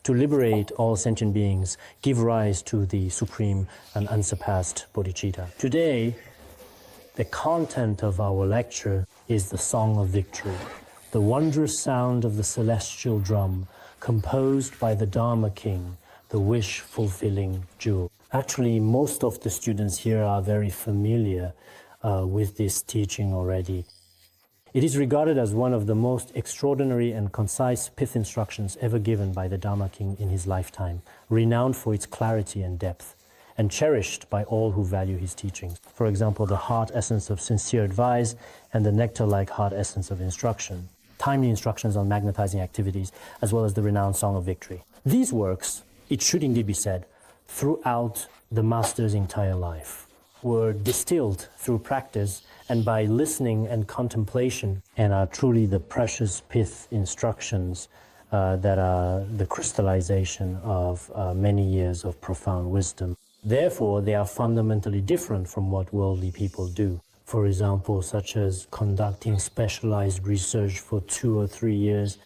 to liberate all sentient beings, give rise to the supreme and unsurpassed bodhicitta. Today, the content of our lecture is the Song of Victory, the wondrous sound of the celestial drum, composed by the Dharma King, the wish-fulfilling jewel. Actually, most of the students here are very familiar with this teaching already. It is regarded as one of the most extraordinary and concise pith instructions ever given by the Dharma King in his lifetime, renowned for its clarity and depth, and cherished by all who value his teachings. For example, the heart essence of sincere advice and the nectar-like heart essence of instruction, timely instructions on magnetizing activities, as well as the renowned Song of Victory. These works, it should indeed be said, throughout the Master's entire life, were distilled through practice and by listening and contemplation, and are truly the precious pith instructions that are the crystallization of many years of profound wisdom. Therefore, they are fundamentally different from what worldly people do. For example, such as conducting specialized research for 2 or 3 years,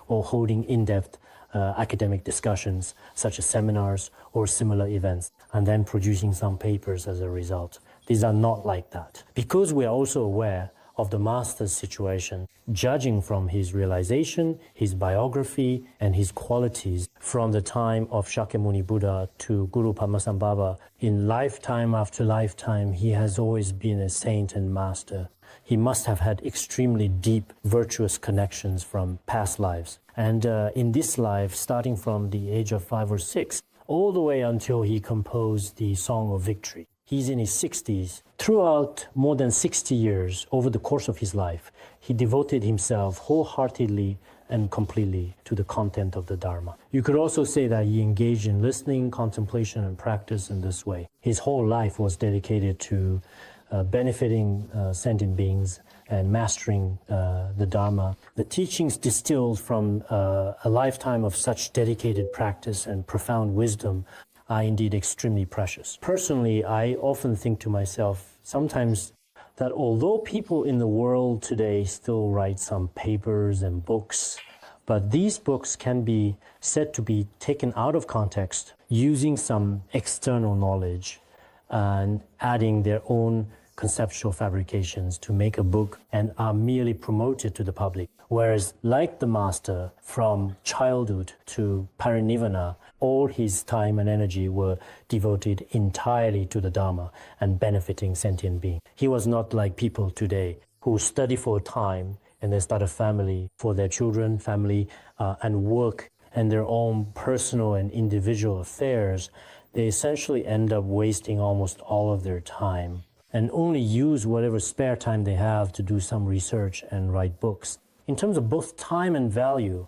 or holding in-depth academic discussions, such as seminars or similar events, and then producing some papers as a result. These are not like that. Because we are also aware of the Master's situation, judging from his realization, his biography, and his qualities from the time of Shakyamuni Buddha to Guru Padmasambhava, in lifetime after lifetime, he has always been a saint and master. He must have had extremely deep, virtuous connections from past lives. And in this life, starting from the age of 5 or 6, all the way until he composed the Song of Victory. He's in his 60s. Throughout more than 60 years, over the course of his life, he devoted himself wholeheartedly and completely to the content of the Dharma. You could also say that he engaged in listening, contemplation, and practice in this way. His whole life was dedicated to benefiting sentient beings and mastering the Dharma. The teachings distilled from a lifetime of such dedicated practice and profound wisdom are indeed extremely precious. Personally, I often think to myself sometimes that although people in the world today still write some papers and books, but these books can be said to be taken out of context using some external knowledge and adding their own conceptual fabrications to make a book and are merely promoted to the public. Whereas, like the Master, from childhood to parinirvana, all his time and energy were devoted entirely to the Dharma and benefiting sentient beings. He was not like people today who study for a time and then start a family for their children, family, and work and their own personal and individual affairs. They essentially end up wasting almost all of their time and only use whatever spare time they have to do some research and write books. In terms of both time and value,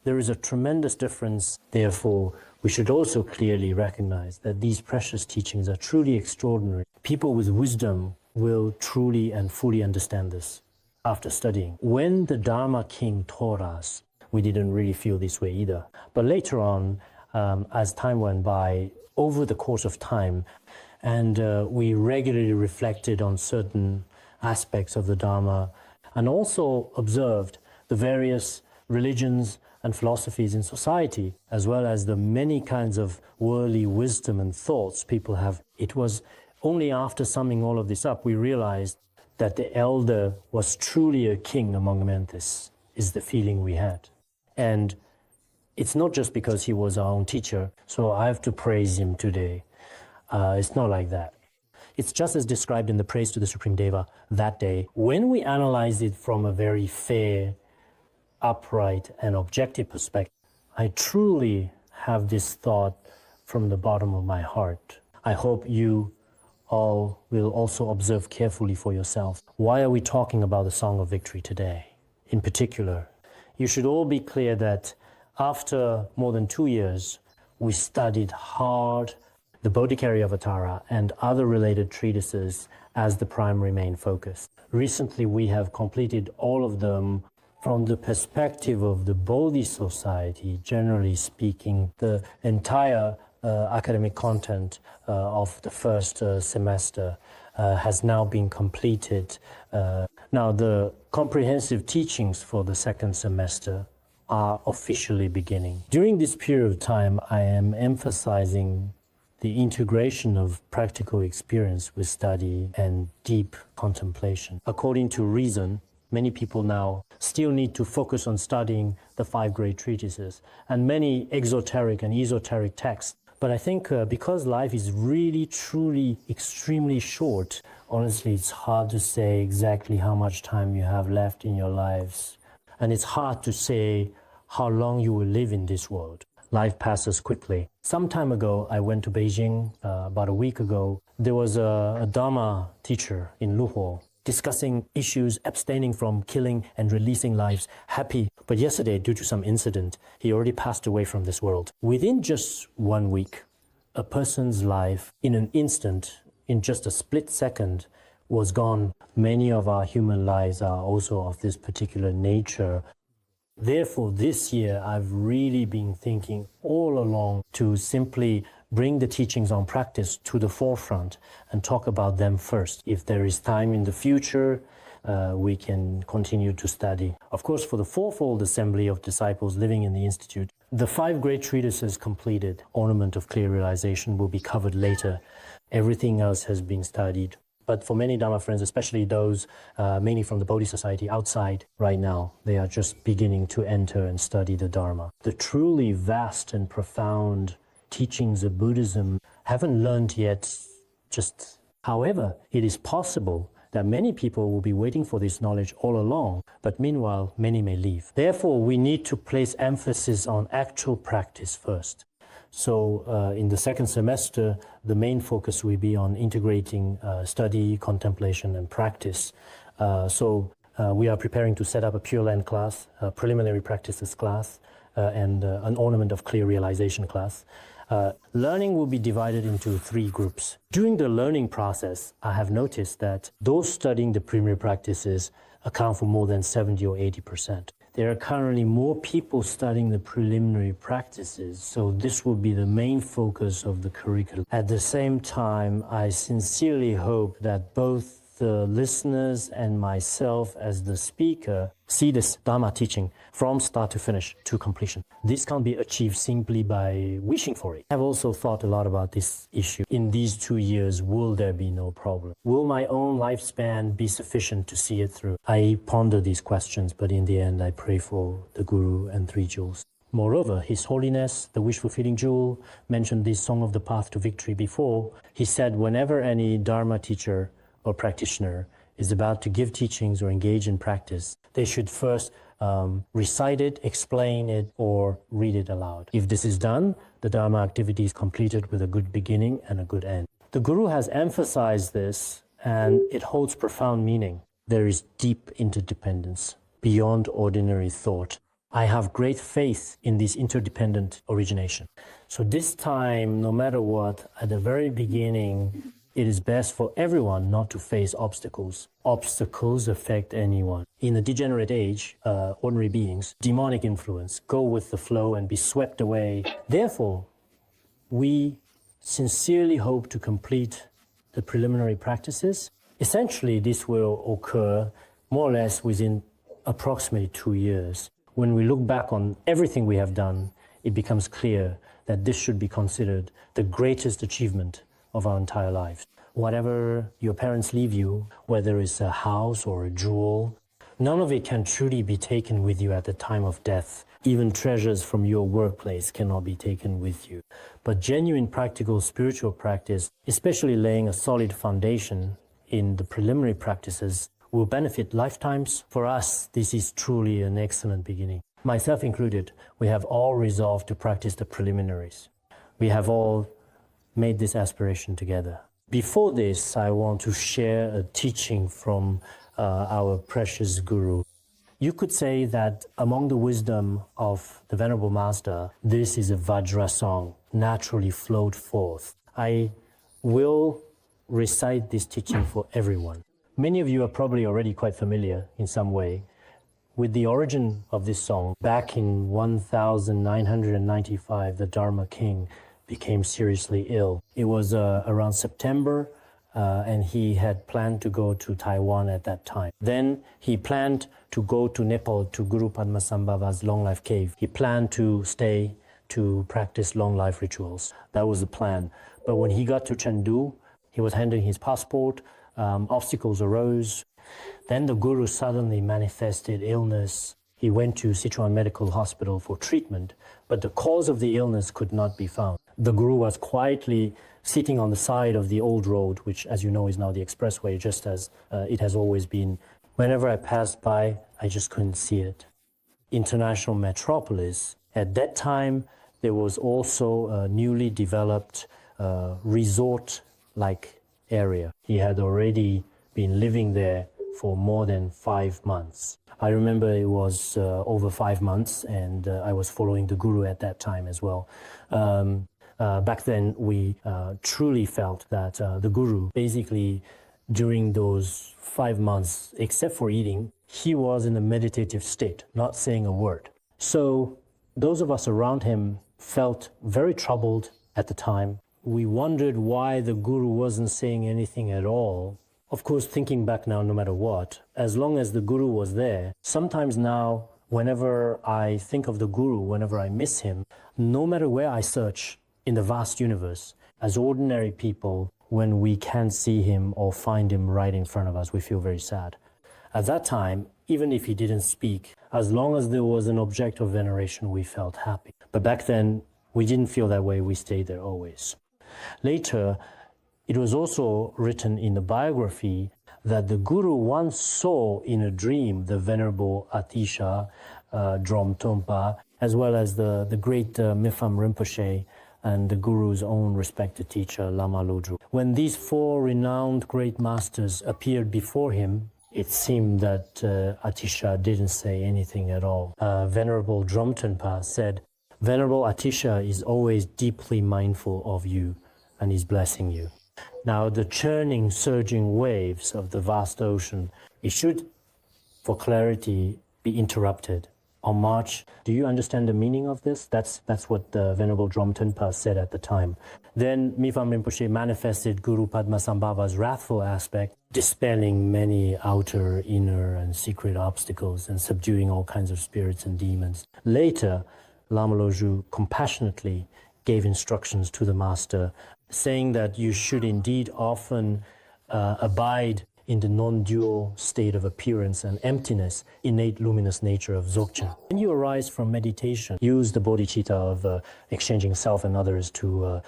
there is a tremendous difference. Therefore, we should also clearly recognize that these precious teachings are truly extraordinary. People with wisdom will truly and fully understand this after studying. When the Dharma King taught us, we didn't really feel this way either. But later on, as time went by, over the course of time, and we regularly reflected on certain aspects of the Dharma and also observed the various religions and philosophies in society, as well as the many kinds of worldly wisdom and thoughts people have. It was only after summing all of this up we realized that the elder was truly a king among men. This is the feeling we had. And it's not just because he was our own teacher, so I have to praise him today. It's not like that. It's just as described in the Praise to the Supreme Deva that day. When we analyze it from a very fair, upright, and objective perspective, I truly have this thought from the bottom of my heart. I hope you all will also observe carefully for yourself. Why are we talking about the Song of Victory today? In particular, you should all be clear that after more than 2 years, we studied hard the Bodhicharyavatara and other related treatises as the primary main focus. Recently, we have completed all of them from the perspective of the Bodhi Society. Generally speaking, the entire academic content of the first semester has now been completed. Now, the comprehensive teachings for the second semester are officially beginning. During this period of time, I am emphasizing the integration of practical experience with study and deep contemplation. According to reason, many people now still need to focus on studying the 5 great treatises and many exoteric and esoteric texts. But I think because life is really, truly, extremely short, honestly, it's hard to say exactly how much time you have left in your lives. And it's hard to say how long you will live in this world. Life passes quickly. Some time ago, I went to Beijing, about a week ago. There was a Dharma teacher in Luhuo discussing issues, abstaining from killing and releasing lives, happy. But yesterday, due to some incident, he already passed away from this world. Within just 1 week, a person's life, in an instant, in just a split second, was gone. Many of our human lives are also of this particular nature. Therefore, this year, I've really been thinking all along to simply bring the teachings on practice to the forefront and talk about them first. If there is time in the future, we can continue to study. Of course, for the fourfold assembly of disciples living in the Institute, the 5 great treatises completed, Ornament of Clear Realization, will be covered later. Everything else has been studied. But for many Dharma friends, especially those mainly from the Bodhi Society outside right now, they are just beginning to enter and study the Dharma. The truly vast and profound teachings of Buddhism haven't learned yet just. However, it is possible that many people will be waiting for this knowledge all along, but meanwhile, many may leave. Therefore, we need to place emphasis on actual practice first. So in the second semester, the main focus will be on integrating study, contemplation, and practice. We are preparing to set up a Pure Land class, a preliminary practices class, and an Ornament of Clear Realization class. Learning will be divided into 3 groups. During the learning process, I have noticed that those studying the preliminary practices account for more than 70 or 80%. There are currently more people studying the preliminary practices, so this will be the main focus of the curriculum. At the same time, I sincerely hope that both the listeners and myself as the speaker see this Dharma teaching from start to finish to completion. This can't be achieved simply by wishing for it. I've also thought a lot about this issue. In these 2 years, will there be no problem? Will my own lifespan be sufficient to see it through? I ponder these questions, but in the end, I pray for the Guru and 3 jewels. Moreover, His Holiness, the wish-fulfilling jewel, mentioned this Song of the Path to Victory before. He said whenever any Dharma teacher or practitioner is about to give teachings or engage in practice, they should first recite it, explain it, or read it aloud. If this is done, the Dharma activity is completed with a good beginning and a good end. The Guru has emphasized this, and it holds profound meaning. There is deep interdependence beyond ordinary thought. I have great faith in this interdependent origination. So this time, no matter what, at the very beginning, it is best for everyone not to face obstacles. Obstacles affect anyone. In the degenerate age, ordinary beings, demonic influence, go with the flow and be swept away. Therefore, we sincerely hope to complete the preliminary practices. Essentially, this will occur more or less within approximately 2 years. When we look back on everything we have done, it becomes clear that this should be considered the greatest achievement of our entire lives. Whatever your parents leave you, whether it's a house or a jewel, none of it can truly be taken with you at the time of death. Even treasures from your workplace cannot be taken with you. But genuine practical spiritual practice, especially laying a solid foundation in the preliminary practices, will benefit lifetimes. For us, this is truly an excellent beginning. Myself included, we have all resolved to practice the preliminaries. We have all made this aspiration together. Before this, I want to share a teaching from our precious Guru. You could say that among the wisdom of the Venerable Master, this is a Vajra song, naturally flowed forth. I will recite this teaching for everyone. Many of you are probably already quite familiar in some way with the origin of this song. Back in 1995, the Dharma King became seriously ill. It was around September and he had planned to go to Taiwan at that time. Then he planned to go to Nepal to Guru Padmasambhava's long life cave. He planned to stay to practice long life rituals. That was the plan. But when he got to Chengdu, he was handing his passport, obstacles arose. Then the Guru suddenly manifested illness. He went to Sichuan Medical Hospital for treatment, but the cause of the illness could not be found. The Guru was quietly sitting on the side of the old road, which, as you know, is now the expressway, just as it has always been. Whenever I passed by, I just couldn't see it. International metropolis. At that time, there was also a newly developed resort-like area. He had already been living there for more than 5 months. I remember it was over 5 months, and I was following the Guru at that time as well. Back then, we truly felt that the Guru, basically during those 5 months, except for eating, he was in a meditative state, not saying a word. So those of us around him felt very troubled at the time. We wondered why the Guru wasn't saying anything at all. Of course, thinking back now, no matter what, as long as the Guru was there, sometimes now, whenever I think of the Guru, whenever I miss him, no matter where I search in the vast universe, as ordinary people, when we can't see him or find him right in front of us, we feel very sad. At that time, even if he didn't speak, as long as there was an object of veneration, we felt happy. But back then, we didn't feel that way. We stayed there always. Later, it was also written in the biography that the Guru once saw in a dream the Venerable Atisha Drom Trungpa, as well as the great Mipham Rinpoche and the Guru's own respected teacher, Lama Lodro. When these 4 renowned great masters appeared before him, it seemed that Atisha didn't say anything at all. Venerable Drom Trungpa said, "Venerable Atisha is always deeply mindful of you and is blessing you." Now, the churning, surging waves of the vast ocean, it should, for clarity, be interrupted. On March, do you understand the meaning of this? That's what the Venerable Drom Trungpa said at the time. Then Mipham Rinpoche manifested Guru Padmasambhava's wrathful aspect, dispelling many outer, inner, and secret obstacles and subduing all kinds of spirits and demons. Later, Lama Lodro compassionately gave instructions to the master, saying that you should indeed often abide in the non-dual state of appearance and emptiness, innate luminous nature of Dzogchen. When you arise from meditation, use the bodhicitta of exchanging self and others to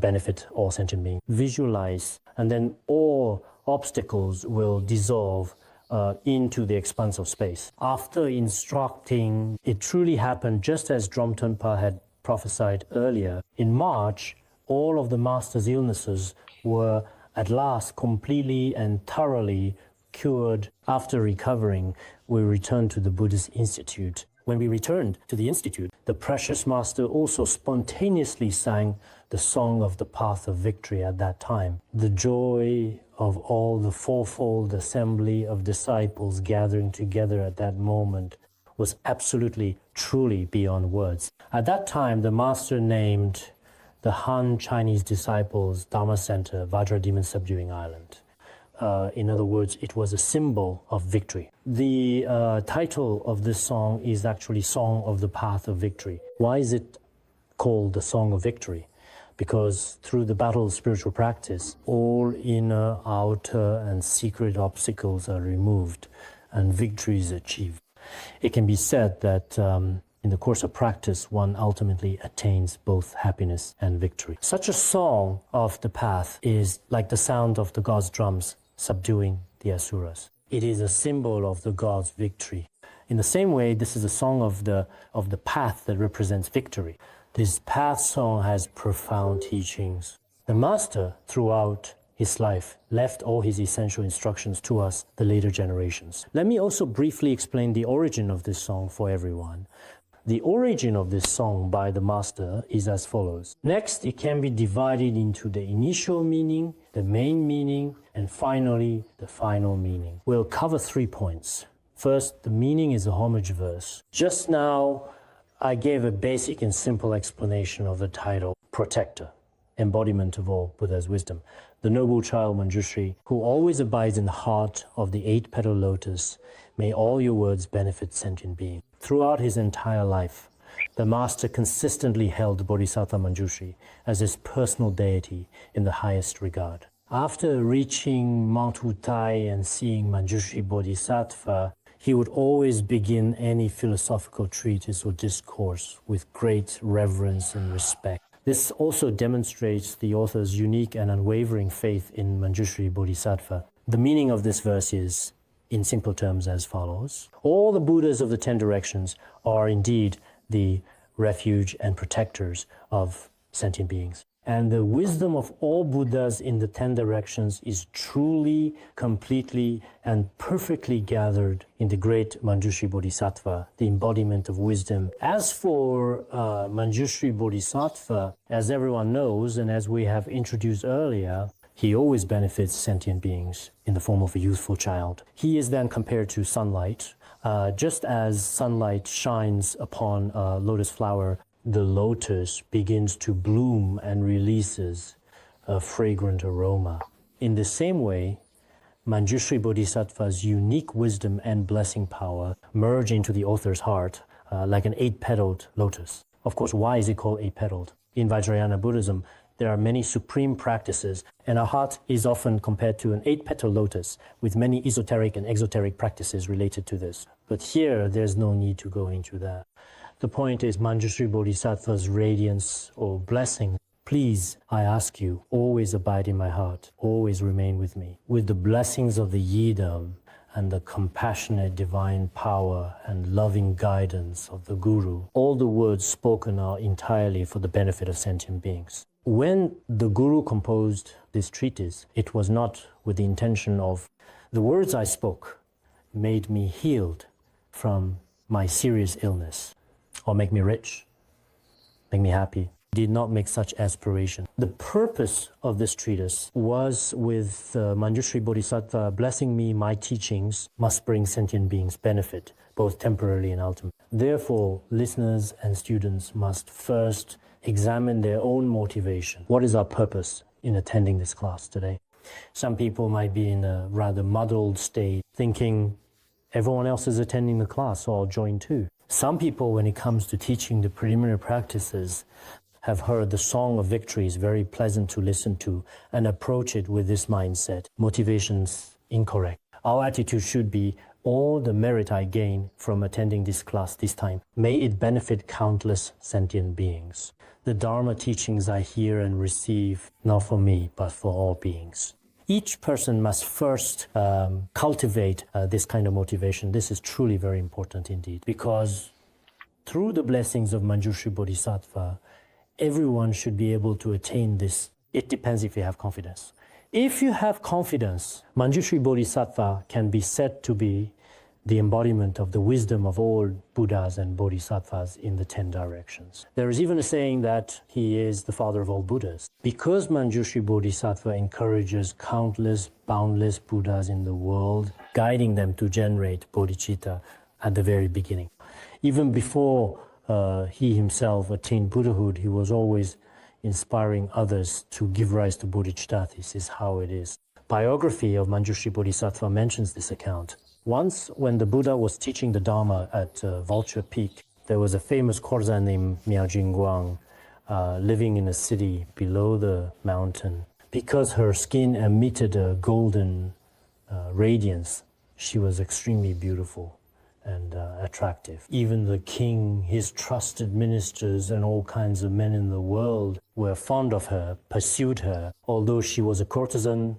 benefit all sentient beings. Visualize, and then all obstacles will dissolve into the expanse of space. After instructing, it truly happened just as Drom Trungpa had prophesied earlier. In March, all of the master's illnesses were at last completely and thoroughly cured. After recovering, we returned to the Buddhist Institute. When we returned to the Institute, the precious master also spontaneously sang the song of the path of victory at that time. The joy of all the fourfold assembly of disciples gathering together at that moment was absolutely, truly beyond words. At that time, the master named the Han Chinese disciples Dharma Center, Vajra Demon Subduing Island. In other words, it was a symbol of victory. The title of this song is actually Song of the Path of Victory. Why is it called the Song of Victory? Because through the battle of spiritual practice, all inner, outer, and secret obstacles are removed and victory is achieved. It can be said that in the course of practice, one ultimately attains both happiness and victory. Such a song of the path is like the sound of the god's drums subduing the asuras. It is a symbol of the god's victory. In the same way, this is a song of the path that represents victory. This path song has profound teachings. The master, throughout his life, left all his essential instructions to us, the later generations. Let me also briefly explain the origin of this song for everyone. The origin of this song by the master is as follows. Next, it can be divided into the initial meaning, the main meaning, and finally, the final meaning. We'll cover 3 points. First, the meaning is a homage verse. Just now, I gave a basic and simple explanation of the title, Protector, embodiment of all Buddha's wisdom. the noble child Manjushri, who always abides in the heart of the eight-petal lotus, may all your words benefit sentient beings. Throughout his entire life, the Master consistently held Bodhisattva Manjushri as his personal deity in the highest regard. After reaching Mount Wutai and seeing Manjushri Bodhisattva, he would always begin any philosophical treatise or discourse with great reverence and respect. This also demonstrates the author's unique and unwavering faith in Manjushri Bodhisattva. The meaning of this verse is, in simple terms, as follows. All the Buddhas of the 10 directions are indeed the refuge and protectors of sentient beings. And the wisdom of all Buddhas in the 10 directions is truly, completely, and perfectly gathered in the great Manjushri Bodhisattva, the embodiment of wisdom. As for Manjushri Bodhisattva, as everyone knows, and as we have introduced earlier, he always benefits sentient beings in the form of a youthful child. He is then compared to sunlight. Just as sunlight shines upon a lotus flower, the lotus begins to bloom and releases a fragrant aroma. In the same way, Manjushri Bodhisattva's unique wisdom and blessing power merge into the author's heart like an eight-petaled lotus. Of course, why is it called eight-petaled? In Vajrayana Buddhism, there are many supreme practices, and our heart is often compared to an eight-petal lotus with many esoteric and exoteric practices related to this. But here, there's no need to go into that. The point is Manjushri Bodhisattva's radiance or blessing. Please, I ask you, always abide in my heart, always remain with me. With the blessings of the Yidam and the compassionate divine power and loving guidance of the Guru, all the words spoken are entirely for the benefit of sentient beings. When the Guru composed this treatise, it was not with the intention of, the words I spoke made me healed from my serious illness, or make me rich, make me happy. Did not make such aspiration. The purpose of this treatise was with Manjushri Bodhisattva blessing me, my teachings must bring sentient beings benefit, both temporarily and ultimately. Therefore, listeners and students must first examine their own motivation. What is our purpose in attending this class today? Some people might be in a rather muddled state, thinking everyone else is attending the class, so I'll join too. Some people, when it comes to teaching the preliminary practices, have heard the Song of Victory is very pleasant to listen to and approach it with this mindset. Motivation's incorrect. Our attitude should be, all the merit I gain from attending this class this time, may it benefit countless sentient beings. The Dharma teachings I hear and receive, not for me, but for all beings. Each person must first cultivate this kind of motivation. This is truly very important indeed, because through the blessings of Manjushri Bodhisattva, everyone should be able to attain this. It depends if you have confidence. If you have confidence, Manjushri Bodhisattva can be said to be the embodiment of the wisdom of all Buddhas and Bodhisattvas in the 10 directions. There is even a saying that he is the father of all Buddhas. Because Manjushri Bodhisattva encourages countless, boundless Buddhas in the world, guiding them to generate bodhicitta at the very beginning. Even before he himself attained Buddhahood, he was always inspiring others to give rise to bodhicitta. This is how it is. Biography of Manjushri Bodhisattva mentions this account. Once, when the Buddha was teaching the Dharma at Vulture Peak, there was a famous Khorza named Miao Jingguang living in a city below the mountain. Because her skin emitted a golden radiance, she was extremely beautiful and attractive. Even the king, his trusted ministers, and all kinds of men in the world were fond of her, pursued her, although she was a courtesan,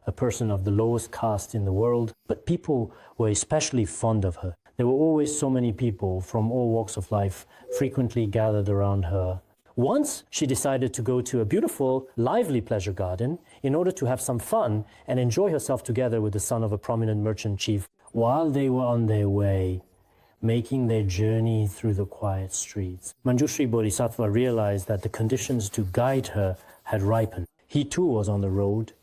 a person of the lowest caste in the world, but people were especially fond of her. There were always so many people from all walks of life frequently gathered around her. Once she decided to go to a beautiful, lively pleasure garden in order to have some fun and enjoy herself together with the son of a prominent merchant chief. While they were on their way, making their journey through the quiet streets, Manjushri Bodhisattva realized that the conditions to guide her had ripened. He too was on the road.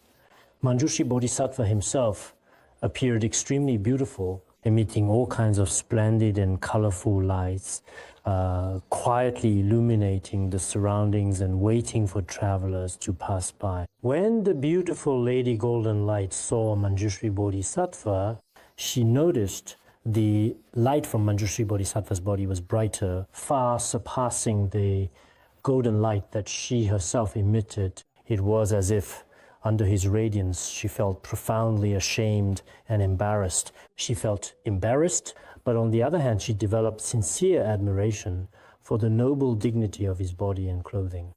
Manjushri Bodhisattva himself appeared extremely beautiful emitting all kinds of splendid and colorful lights, quietly illuminating the surroundings and waiting for travelers to pass by. When the beautiful Lady Golden Light saw Manjushri Bodhisattva, she noticed the light from Manjushri Bodhisattva's body was brighter, far surpassing the golden light that she herself emitted. It was as if under his radiance she felt profoundly ashamed and embarrassed. She felt embarrassed, but on the other hand she developed sincere admiration for the noble dignity of his body and clothing,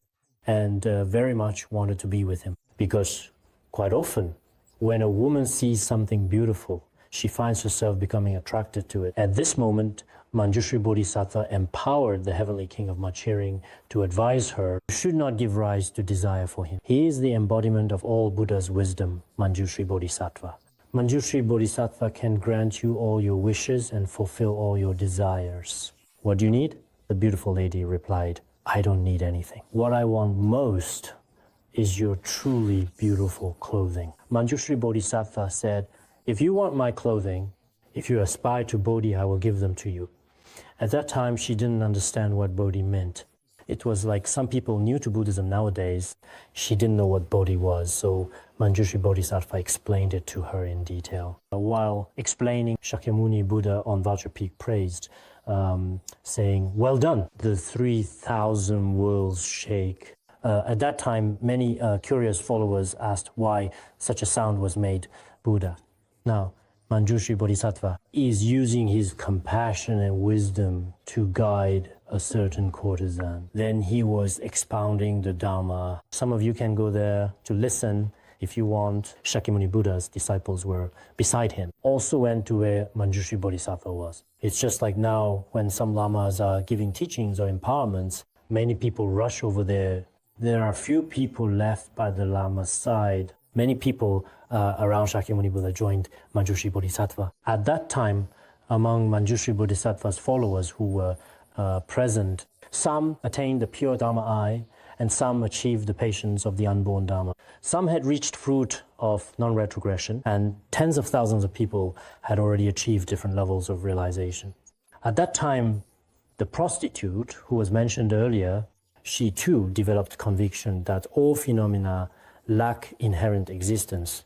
and very much wanted to be with him. Because quite often when a woman sees something beautiful, she finds herself becoming attracted to it. At this moment, Manjushri Bodhisattva empowered the Heavenly King of much hearing to advise her, "You should not give rise to desire for him. He is the embodiment of all Buddha's wisdom, Manjushri Bodhisattva. Manjushri Bodhisattva can grant you all your wishes and fulfill all your desires." "What do you need?" The beautiful lady replied, "I don't need anything. What I want most is your truly beautiful clothing." Manjushri Bodhisattva said, "If you want my clothing, if you aspire to Bodhi, I will give them to you." At that time, she didn't understand what Bodhi meant. It was like some people new to Buddhism nowadays, she didn't know what Bodhi was, so Manjushri Bodhisattva explained it to her in detail. While explaining, Shakyamuni Buddha on Vulture Peak praised, saying, "Well done, the 3,000 worlds shake." At that time, many curious followers asked why such a sound was made Buddha. Now, Manjushri Bodhisattva is using his compassion and wisdom to guide a certain courtesan. Then he was expounding the Dharma. Some of you can go there to listen if you want. Shakyamuni Buddha's disciples were beside him, also went to where Manjushri Bodhisattva was. It's just like now when some lamas are giving teachings or empowerments, many people rush over there. There are few people left by the lama's side. Many people around Shakyamuni Buddha joined Manjushri Bodhisattva. At that time, among Manjushri Bodhisattva's followers who were present, some attained the pure Dharma eye, and some achieved the patience of the unborn Dharma. Some had reached fruit of non-retrogression, and tens of thousands of people had already achieved different levels of realization. At that time, the prostitute, who was mentioned earlier, she too developed conviction that all phenomena lack inherent existence.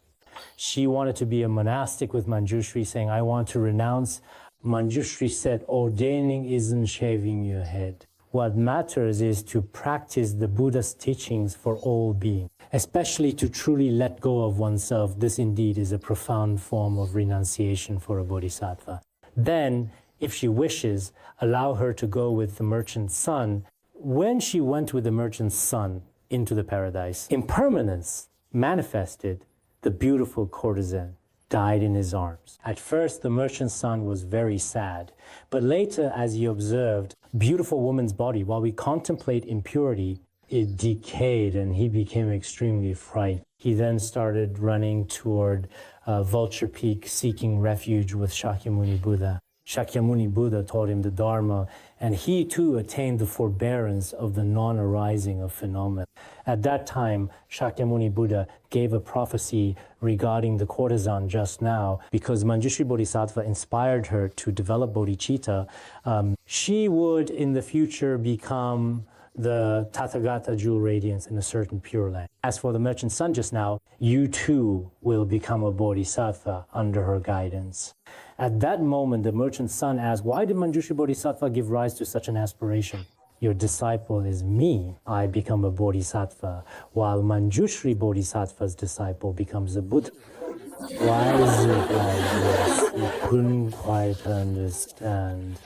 She wanted to be a monastic with Manjushri, saying, "I want to renounce." Manjushri said, "Ordaining isn't shaving your head. What matters is to practice the Buddha's teachings for all beings, especially to truly let go of oneself. This indeed is a profound form of renunciation for a bodhisattva." Then, if she wishes, allow her to go with the merchant's son. When she went with the merchant's son into the paradise, impermanence manifested. The beautiful courtesan died in his arms. At first, the merchant's son was very sad, but later, as he observed beautiful woman's body, while we contemplate impurity, it decayed and he became extremely frightened. He then started running toward Vulture Peak, seeking refuge with Shakyamuni Buddha. Shakyamuni Buddha taught him the Dharma, and he too attained the forbearance of the non-arising of phenomena. At that time, Shakyamuni Buddha gave a prophecy regarding the courtesan just now. Because Manjushri Bodhisattva inspired her to develop bodhicitta, she would in the future become the Tathagata jewel radiance in a certain pure land. As for the merchant's son just now, you too will become a bodhisattva under her guidance. At that moment, the merchant's son asked, "Why did Manjushri Bodhisattva give rise to such an aspiration?" "Your disciple is me. I become a bodhisattva, while Manjushri Bodhisattva's disciple becomes a Buddha." Why is it like this? He couldn't quite understand.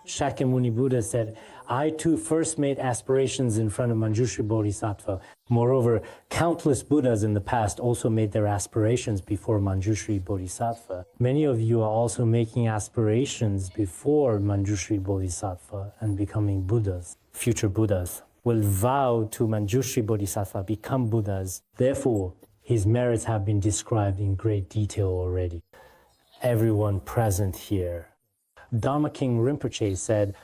Shakyamuni Buddha said, "I too first made aspirations in front of Manjushri Bodhisattva. Moreover, countless Buddhas in the past also made their aspirations before Manjushri Bodhisattva. Many of you are also making aspirations before Manjushri Bodhisattva and becoming Buddhas. Future Buddhas will vow to Manjushri Bodhisattva, become Buddhas. Therefore, his merits have been described in great detail already." Everyone present here. Dharma King Rinpoche said,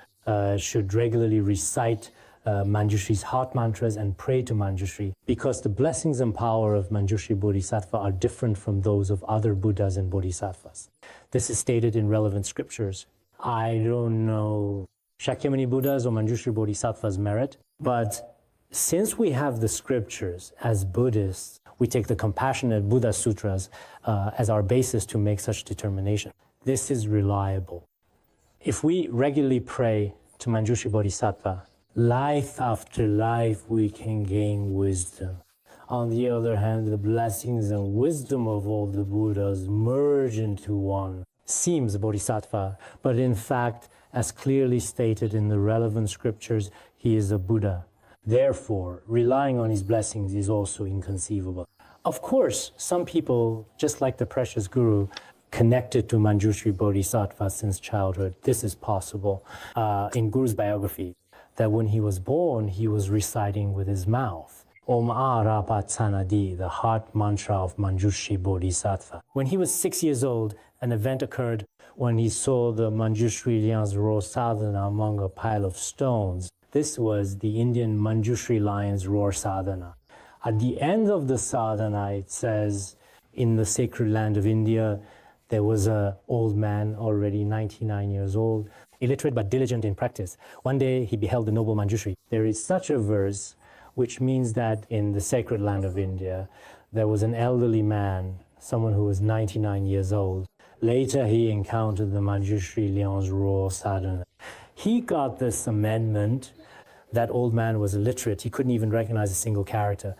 should regularly recite Manjushri's heart mantras and pray to Manjushri, because the blessings and power of Manjushri Bodhisattva are different from those of other Buddhas and Bodhisattvas. This is stated in relevant scriptures. I don't know Shakyamuni Buddha's or Manjushri Bodhisattva's merit, but since we have the scriptures as Buddhists, we take the compassionate Buddha Sutras as our basis to make such determination. This is reliable. If we regularly pray to Manjushri Bodhisattva, life after life we can gain wisdom. On the other hand, the blessings and wisdom of all the Buddhas merge into one. Seems a Bodhisattva, but in fact, as clearly stated in the relevant scriptures, he is a Buddha. Therefore, relying on his blessings is also inconceivable. Of course, some people, just like the precious Guru, connected to Manjushri Bodhisattva since childhood. This is possible. In Guru's biography, that when he was born, he was reciting with his mouth Om Arapatsanadi, the heart mantra of Manjushri Bodhisattva. When he was 6 years old, an event occurred when he saw the Manjushri Lian's roar sadhana among a pile of stones. This was the Indian Manjushri lion's roar sadhana. At the end of the sadhana, it says, in the sacred land of India, there was an old man, already 99 years old, illiterate but diligent in practice. One day he beheld the noble Manjushri. There is such a verse which means that in the sacred land of India, there was an elderly man, someone who was 99 years old. Later he encountered the Manjushri Lian's roar sadhana. He got this amendment. That old man was illiterate. He couldn't even recognize a single character.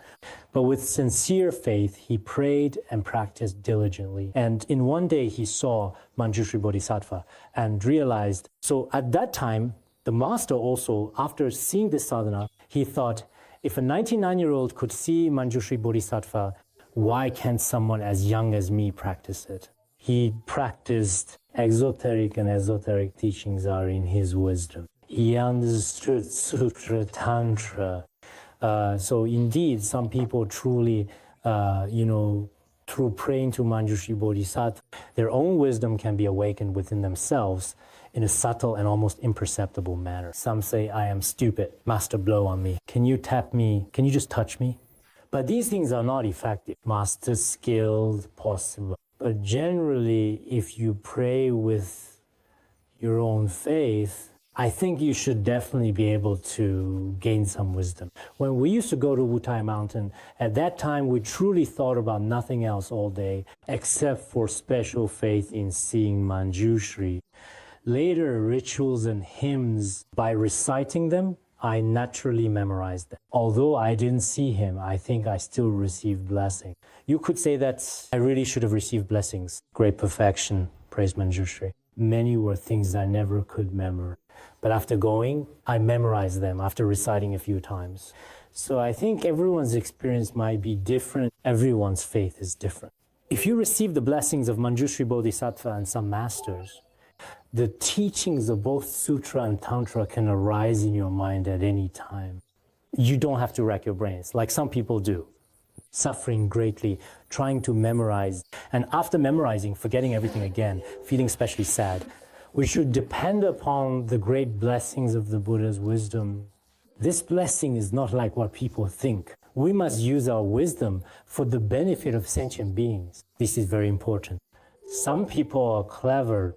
But with sincere faith, he prayed and practiced diligently. And in one day, he saw Manjushri Bodhisattva and realized. So at that time, the master also, after seeing this sadhana, he thought, if a 99-year-old could see Manjushri Bodhisattva, why can't someone as young as me practice it? He practiced exoteric and esoteric teachings are in his wisdom. He understood Sutra Tantra. So indeed, some people truly, through praying to Manjushri Bodhisattva, their own wisdom can be awakened within themselves in a subtle and almost imperceptible manner. Some say, I am stupid, master blow on me. Can you tap me? Can you just touch me? But these things are not effective. Master skilled, possible. But generally, if you pray with your own faith, I think you should definitely be able to gain some wisdom. When we used to go to Wutai Mountain, at that time we truly thought about nothing else all day except for special faith in seeing Manjushri. Later, rituals and hymns, by reciting them, I naturally memorized them. Although I didn't see him, I think I still received blessing. You could say that I really should have received blessings. Great perfection, praise Manjushri. Many were things I never could memorize. But after going, I memorized them after reciting a few times. So I think everyone's experience might be different. Everyone's faith is different. If you receive the blessings of Manjushri Bodhisattva and some masters, the teachings of both Sutra and Tantra can arise in your mind at any time. You don't have to rack your brains, like some people do, suffering greatly, trying to memorize, and after memorizing, forgetting everything again, feeling especially sad. We should depend upon the great blessings of the Buddha's wisdom. This blessing is not like what people think. We must use our wisdom for the benefit of sentient beings. This is very important. Some people are clever,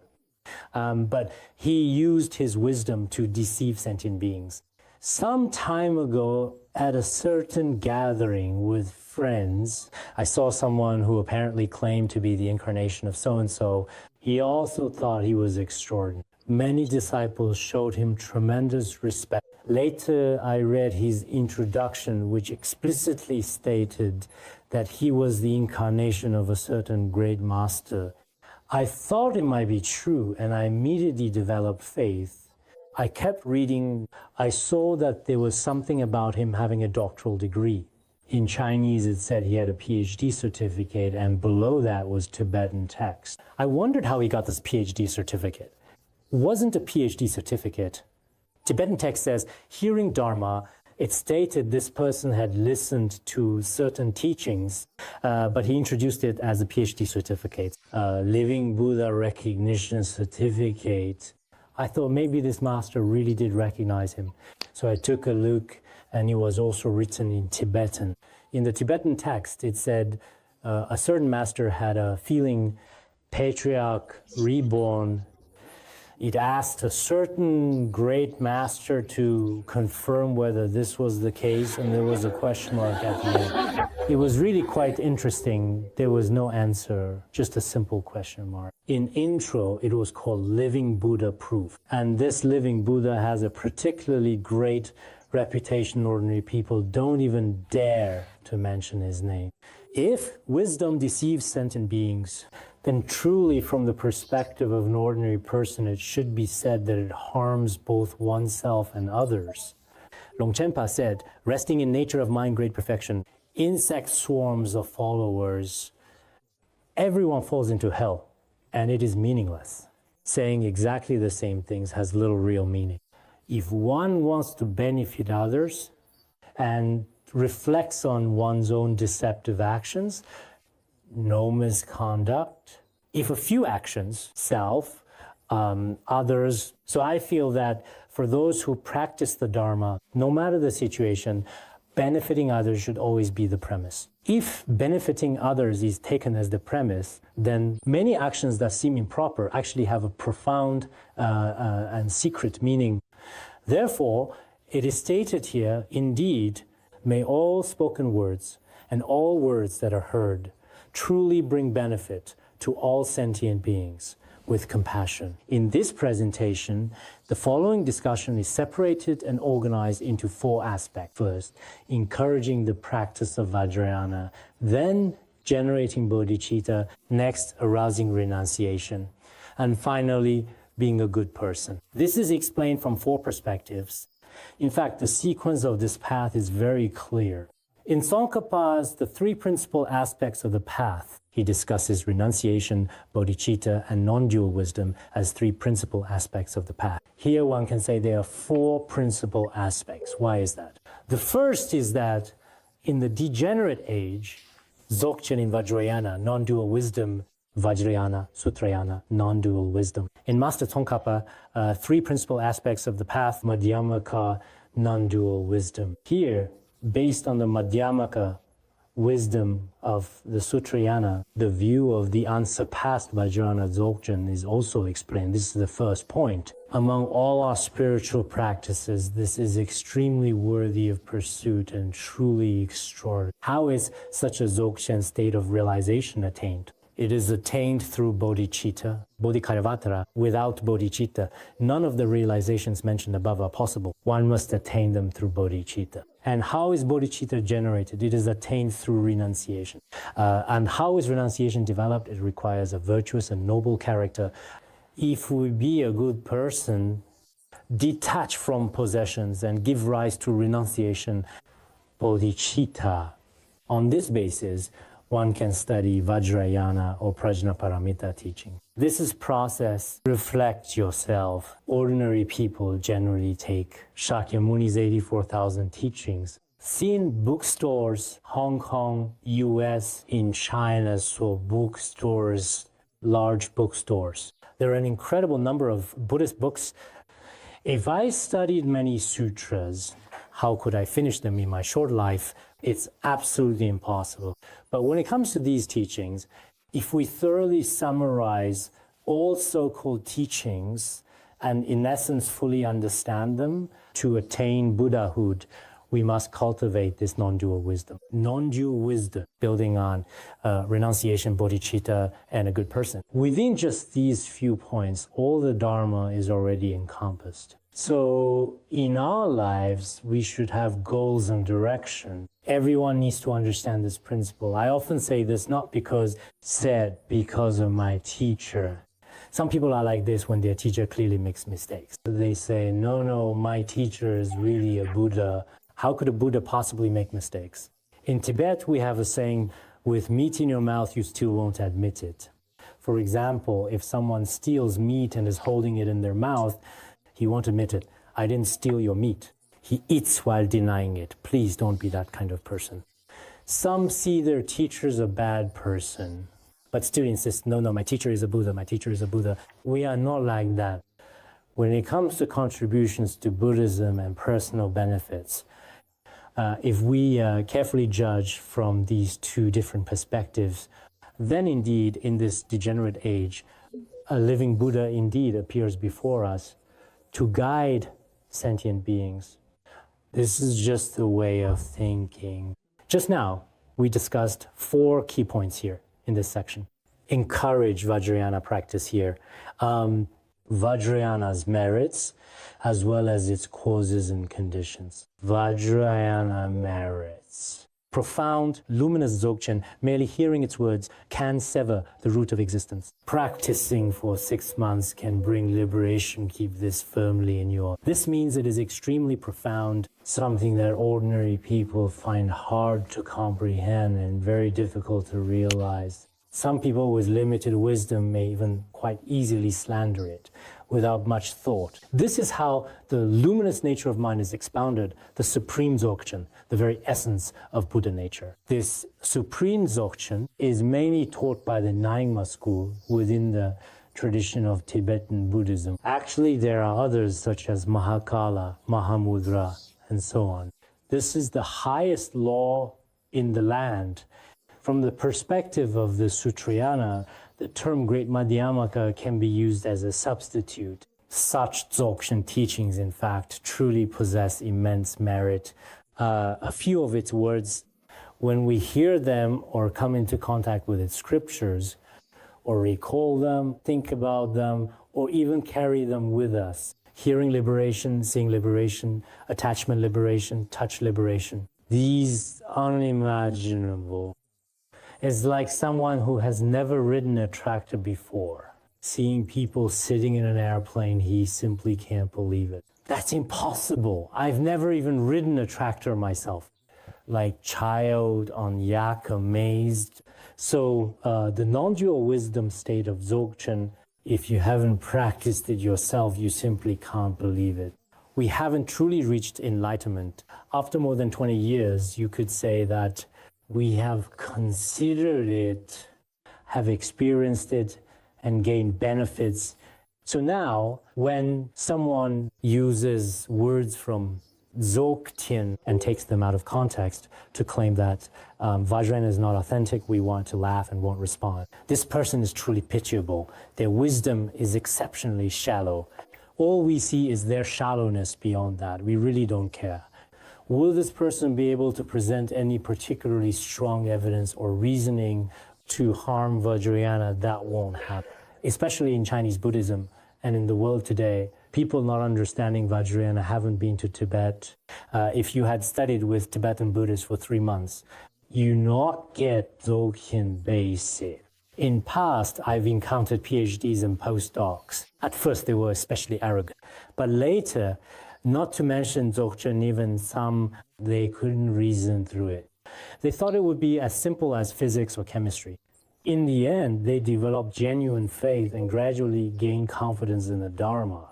but he used his wisdom to deceive sentient beings. Some time ago, at a certain gathering with friends, I saw someone who apparently claimed to be the incarnation of so-and-so. He also thought he was extraordinary. Many disciples showed him tremendous respect. Later, I read his introduction, which explicitly stated that he was the incarnation of a certain great master. I thought it might be true, and I immediately developed faith. I kept reading. I saw that there was something about him having a doctoral degree. In Chinese, it said he had a PhD certificate, and below that was Tibetan text. I wondered how he got this PhD certificate. It wasn't a PhD certificate. Tibetan text says, hearing Dharma, it stated this person had listened to certain teachings, but he introduced it as a PhD certificate. Living Buddha recognition certificate. I thought maybe this master really did recognize him. So I took a look, and it was also written in Tibetan. In the Tibetan text, it said a certain master had a feeling patriarch reborn. It asked a certain great master to confirm whether this was the case, and there was a question mark at the end. It was really quite interesting. There was no answer, just a simple question mark. In intro, it was called Living Buddha Proof. And this Living Buddha has a particularly great reputation. Ordinary people don't even dare to mention his name. If wisdom deceives sentient beings, then truly from the perspective of an ordinary person, it should be said that it harms both oneself and others. Longchenpa said, resting in nature of mind, great perfection, insect swarms of followers, everyone falls into hell, and it is meaningless. Saying exactly the same things has little real meaning. If one wants to benefit others and reflects on one's own deceptive actions, no misconduct. If a few actions, self, others. So I feel that for those who practice the Dharma, no matter the situation, benefiting others should always be the premise. If benefiting others is taken as the premise, then many actions that seem improper actually have a profound and secret meaning. Therefore, it is stated here, indeed, may all spoken words and all words that are heard truly bring benefit to all sentient beings with compassion. In this presentation, the following discussion is separated and organized into 4 aspects. First, encouraging the practice of Vajrayana, then generating bodhicitta, next, arousing renunciation, and finally, being a good person. This is explained from 4 perspectives. In fact, the sequence of this path is very clear. In Tsongkhapa's The 3 Principal Aspects of the Path, he discusses renunciation, bodhicitta, and non-dual wisdom as 3 principal aspects of the path. Here one can say there are 4 principal aspects. Why is that? The first is that in the degenerate age, Dzogchen in Vajrayana, non-dual wisdom, Vajrayana, Sutrayana, non-dual wisdom. In Master Tsongkhapa, 3 principal aspects of the path, Madhyamaka, non-dual wisdom. Here, based on the Madhyamaka wisdom of the Sutrayana, the view of the unsurpassed Vajrayana Dzogchen is also explained. This is the first point. Among all our spiritual practices, this is extremely worthy of pursuit and truly extraordinary. How is such a Dzogchen state of realization attained? It is attained through bodhicitta, bodhikaravatara. Without bodhicitta, none of the realizations mentioned above are possible. One must attain them through bodhicitta. And how is bodhicitta generated? It is attained through renunciation. And how is renunciation developed? It requires a virtuous and noble character. If we be a good person, detach from possessions and give rise to renunciation, bodhicitta. On this basis, one can study Vajrayana or Prajnaparamita teaching. This is process. Reflect yourself. Ordinary people generally take Shakyamuni's 84,000 teachings. See in bookstores, Hong Kong, US, in China, so bookstores, large bookstores. There are an incredible number of Buddhist books. If I studied many sutras, how could I finish them in my short life? It's absolutely impossible. But when it comes to these teachings, if we thoroughly summarize all so-called teachings and in essence fully understand them, to attain Buddhahood, we must cultivate this non-dual wisdom. Non-dual wisdom, building on renunciation, bodhicitta, and a good person. Within just these few points, all the Dharma is already encompassed. So in our lives, we should have goals and direction. Everyone needs to understand this principle. I often say this not because of my teacher. Some people are like this when their teacher clearly makes mistakes. They say, no, my teacher is really a Buddha. How could a Buddha possibly make mistakes? In Tibet, we have a saying, with meat in your mouth, you still won't admit it. For example, if someone steals meat and is holding it in their mouth, he won't admit it. I didn't steal your meat. He eats while denying it. Please don't be that kind of person. Some see their teacher as a bad person, but still insist, no, my teacher is a Buddha, my teacher is a Buddha. We are not like that. When it comes to contributions to Buddhism and personal benefits, if we carefully judge from these two different perspectives, then indeed in this degenerate age, a living Buddha indeed appears before us to guide sentient beings. This is just a way of thinking. Just now, we discussed 4 key points here in this section. Encourage Vajrayana practice here. Vajrayana's merits, as well as its causes and conditions. Vajrayana merits. Profound, luminous Dzogchen, merely hearing its words can sever the root of existence. Practicing for 6 months can bring liberation. Keep this firmly in your... This means it is extremely profound, something that ordinary people find hard to comprehend and very difficult to realize. Some people with limited wisdom may even quite easily slander it without much thought. This is how the luminous nature of mind is expounded, the supreme Dzogchen, the very essence of Buddha nature. This supreme Dzogchen is mainly taught by the Nyingma school within the tradition of Tibetan Buddhism. Actually, there are others such as Mahakala, Mahamudra, and so on. This is the highest law in the land. From the perspective of the Sutrayana, the term Great Madhyamaka can be used as a substitute. Such Dzogchen teachings, in fact, truly possess immense merit. A few of its words, when we hear them or come into contact with its scriptures, or recall them, think about them, or even carry them with us. Hearing liberation, seeing liberation, attachment liberation, touch liberation. These unimaginable. It's like someone who has never ridden a tractor before. Seeing people sitting in an airplane, he simply can't believe it. That's impossible. I've never even ridden a tractor myself. Like child on yak, amazed. So the non-dual wisdom state of Dzogchen, if you haven't practiced it yourself, you simply can't believe it. We haven't truly reached enlightenment. After more than 20 years, you could say that we have considered it, have experienced it, and gained benefits. So now, when someone uses words from Dzogchen and takes them out of context to claim that Vajrayana is not authentic, we want to laugh and won't respond. This person is truly pitiable. Their wisdom is exceptionally shallow. All we see is their shallowness beyond that. We really don't care. Will this person be able to present any particularly strong evidence or reasoning to harm Vajrayana? That won't happen. Especially in Chinese Buddhism and in the world today, people not understanding Vajrayana haven't been to Tibet. If you had studied with Tibetan Buddhists for 3 months, you not get Dzogchen basic. In past, I've encountered PhDs and postdocs. At first, they were especially arrogant. But later, not to mention Dzogchen, even some, they couldn't reason through it. They thought it would be as simple as physics or chemistry. In the end, they developed genuine faith and gradually gained confidence in the Dharma.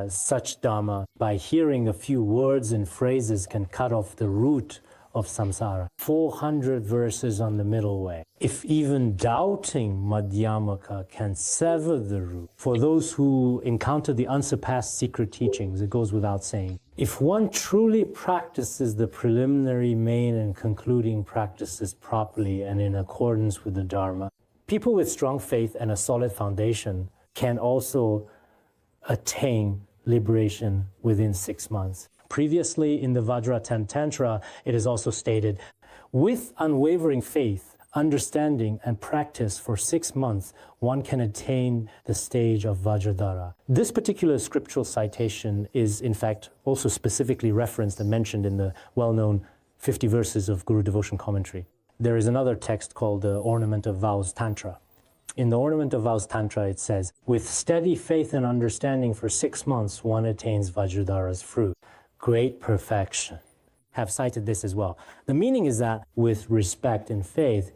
Such Dharma, by hearing a few words and phrases, can cut off the root of samsara. 400 verses on the middle way. If even doubting Madhyamaka can sever the root, for those who encounter the unsurpassed secret teachings, it goes without saying. If one truly practices the preliminary, main, and concluding practices properly and in accordance with the Dharma, people with strong faith and a solid foundation can also attain liberation within 6 months. Previously, in the Vajrayatina Tantra, it is also stated, with unwavering faith, understanding, and practice for 6 months, one can attain the stage of Vajradhara. This particular scriptural citation is, in fact, also specifically referenced and mentioned in the well-known 50 verses of Guru Devotion Commentary. There is another text called the Ornament of Vows Tantra. In the Ornament of Vows Tantra, it says, with steady faith and understanding for 6 months, one attains Vajradhara's fruit. Great perfection. Have cited this as well. The meaning is that with respect and faith,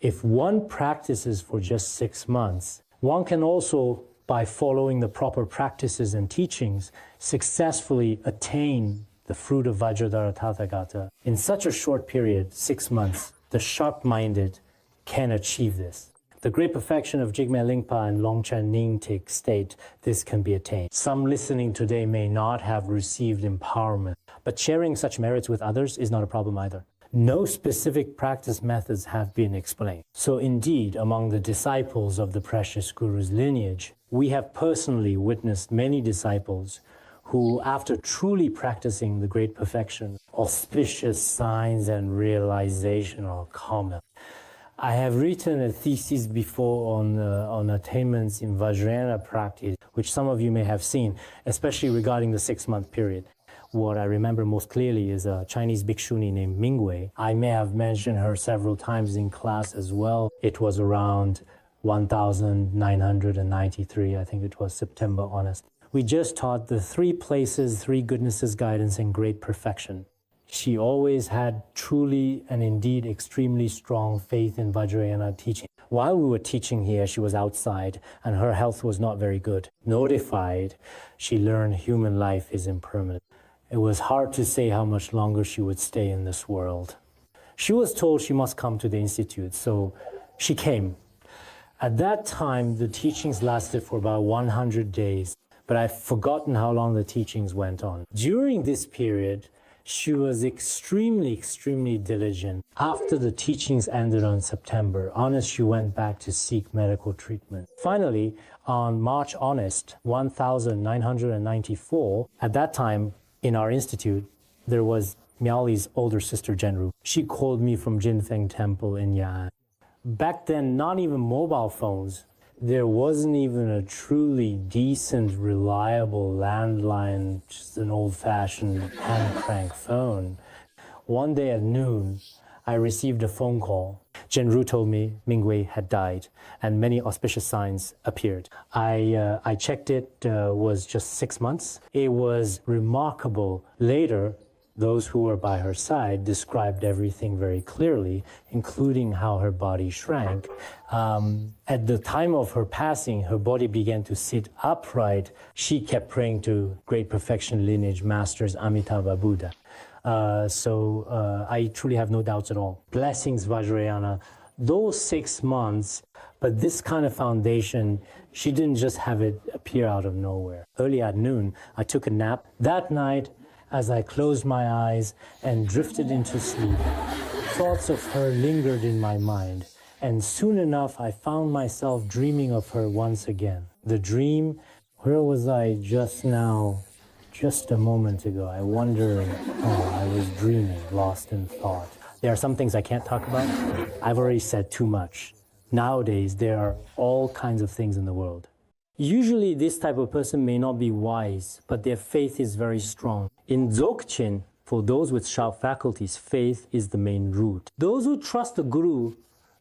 if one practices for just 6 months, one can also, by following the proper practices and teachings, successfully attain the fruit of Vajradhara Tathagata. In such a short period, 6 months, the sharp-minded can achieve this. The great perfection of Jigme Lingpa and Longchen Nyingtik state this can be attained. Some listening today may not have received empowerment, but sharing such merits with others is not a problem either. No specific practice methods have been explained. So indeed, among the disciples of the precious Guru's lineage, we have personally witnessed many disciples who, after truly practicing the great perfection, auspicious signs and realization are common. I have written a thesis before on attainments in Vajrayana practice, which some of you may have seen, especially regarding the 6-month period. What I remember most clearly is a Chinese bhikshuni named Mingwei. I may have mentioned her several times in class as well. It was around 1993, I think it was September, honest. We just taught the 3 places, 3 goodnesses, guidance, and great perfection. She always had truly and indeed extremely strong faith in Vajrayana teaching. While we were teaching here, she was outside and her health was not very good. Notified, she learned human life is impermanent. It was hard to say how much longer she would stay in this world. She was told she must come to the institute, so she came. At that time, the teachings lasted for about 100 days, but I've forgotten how long the teachings went on. During this period, she was extremely diligent. After the teachings ended on September, honest, she went back to seek medical treatment. Finally, on March 1994, at that time, in our institute, there was Miaoli's older sister, Zhenru. She called me from Jinfeng Temple in Ya'an. Back then, not even mobile phones. There wasn't even a truly decent, reliable landline, just an old-fashioned hand-crank phone. One day at noon, I received a phone call. Zhenru told me Mingwei had died, and many auspicious signs appeared. I checked it, was just 6 months. It was remarkable. Later, those who were by her side described everything very clearly, including how her body shrank. At the time of her passing, her body began to sit upright. She kept praying to great perfection lineage masters Amitabha Buddha. I truly have no doubts at all. Blessings, Vajrayana. Those 6 months, but this kind of foundation, she didn't just have it appear out of nowhere. Early at noon, I took a nap. That night, as I closed my eyes and drifted into sleep, thoughts of her lingered in my mind, and soon enough I found myself dreaming of her once again. The dream, where was I just now, just a moment ago? I wonder, I was dreaming, lost in thought. There are some things I can't talk about. I've already said too much. Nowadays, there are all kinds of things in the world. Usually, this type of person may not be wise, but their faith is very strong. In Dzogchen, for those with sharp faculties, faith is the main root. Those who trust the Guru,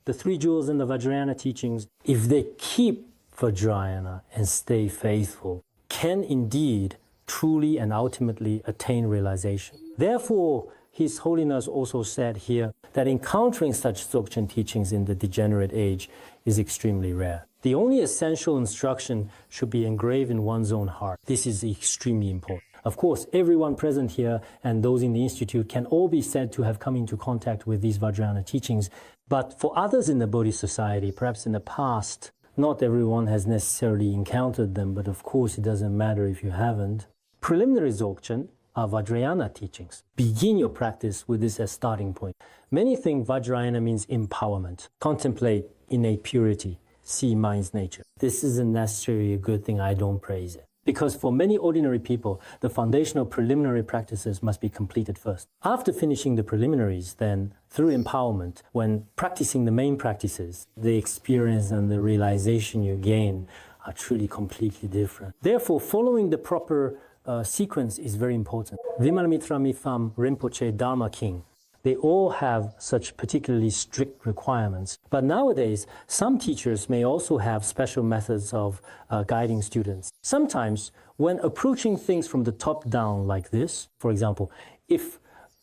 the 3 jewels in the Vajrayana teachings, if they keep Vajrayana and stay faithful, can indeed truly and ultimately attain realization. Therefore, His Holiness also said here that encountering such Dzogchen teachings in the degenerate age is extremely rare. The only essential instruction should be engraved in one's own heart. This is extremely important. Of course, everyone present here and those in the Institute can all be said to have come into contact with these Vajrayana teachings. But for others in the Buddhist society, perhaps in the past, not everyone has necessarily encountered them, but of course it doesn't matter if you haven't. Preliminary Dzogchen are Vajrayana teachings. Begin your practice with this as starting point. Many think Vajrayana means empowerment. Contemplate innate purity. See mind's nature. This isn't necessarily a good thing. I don't praise it. Because for many ordinary people, the foundational preliminary practices must be completed first. After finishing the preliminaries, then, through empowerment, when practicing the main practices, the experience and the realization you gain are truly completely different. Therefore, following the proper sequence is very important. Vimalamitra Mipham Rinpoche Dharma King, they all have such particularly strict requirements. But nowadays, some teachers may also have special methods of guiding students. Sometimes, when approaching things from the top down like this, for example, if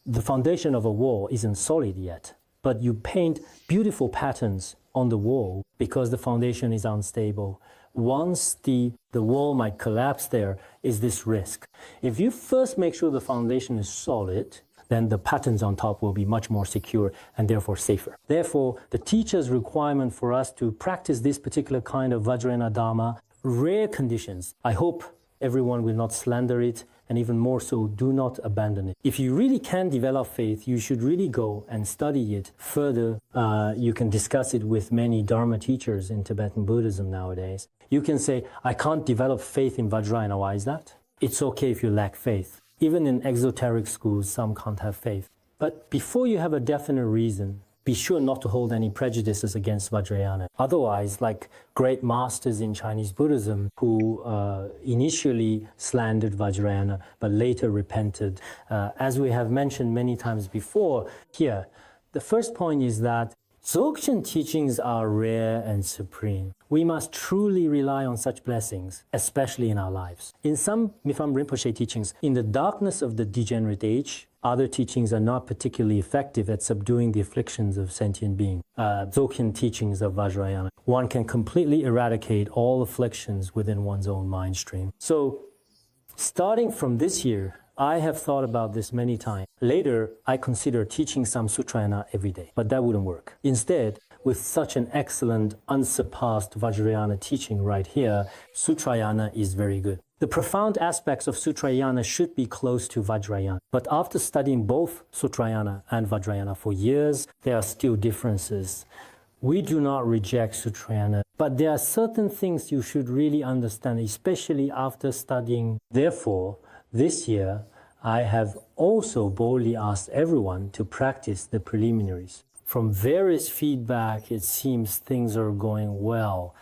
the foundation of a wall isn't solid yet, but you paint beautiful patterns on the wall because the foundation is unstable, once the wall might collapse, there is this risk. If you first make sure the foundation is solid, then the patterns on top will be much more secure and therefore safer. Therefore, the teacher's requirement for us to practice this particular kind of Vajrayana Dharma, rare conditions, I hope everyone will not slander it, and even more so, do not abandon it. If you really can develop faith, you should really go and study it further. You can discuss it with many Dharma teachers in Tibetan Buddhism nowadays. You can say, I can't develop faith in Vajrayana. Why is that? It's okay if you lack faith. Even in exoteric schools, some can't have faith. But before you have a definite reason, be sure not to hold any prejudices against Vajrayana. Otherwise, like great masters in Chinese Buddhism who initially slandered Vajrayana but later repented. As we have mentioned many times before here, the first point is that Dzogchen teachings are rare and supreme. We must truly rely on such blessings, especially in our lives. In some Mifam Rinpoche teachings, in the darkness of the degenerate age, other teachings are not particularly effective at subduing the afflictions of sentient beings. Dzogchen teachings of Vajrayana. One can completely eradicate all afflictions within one's own mind stream. So, starting from this year, I have thought about this many times. Later, I consider teaching some Sutrayana every day, but that wouldn't work. Instead, with such an excellent, unsurpassed Vajrayana teaching right here, Sutrayana is very good. The profound aspects of Sutrayana should be close to Vajrayana. But after studying both Sutrayana and Vajrayana for years, there are still differences. We do not reject Sutrayana, but there are certain things you should really understand, especially after studying. Therefore, this year, I have also boldly asked everyone to practice the preliminaries. From various feedback, it seems things are going well.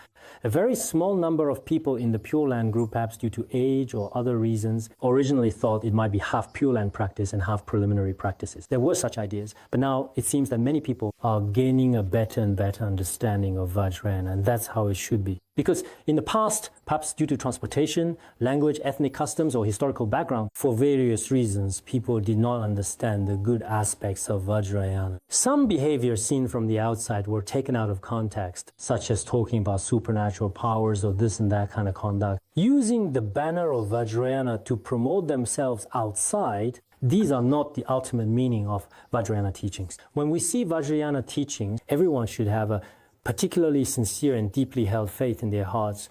A very small number of people in the Pure Land group, perhaps due to age or other reasons, originally thought it might be half Pure Land practice and half preliminary practices. There were such ideas, but now it seems that many people are gaining a better and better understanding of Vajrayana, and that's how it should be. Because in the past, perhaps due to transportation, language, ethnic customs, or historical background, for various reasons, people did not understand the good aspects of Vajrayana. Some behaviors seen from the outside were taken out of context, such as talking about supernatural powers or this and that kind of conduct. Using the banner of Vajrayana to promote themselves outside, these are not the ultimate meaning of Vajrayana teachings. When we see Vajrayana teachings, everyone should have a particularly sincere and deeply held faith in their hearts,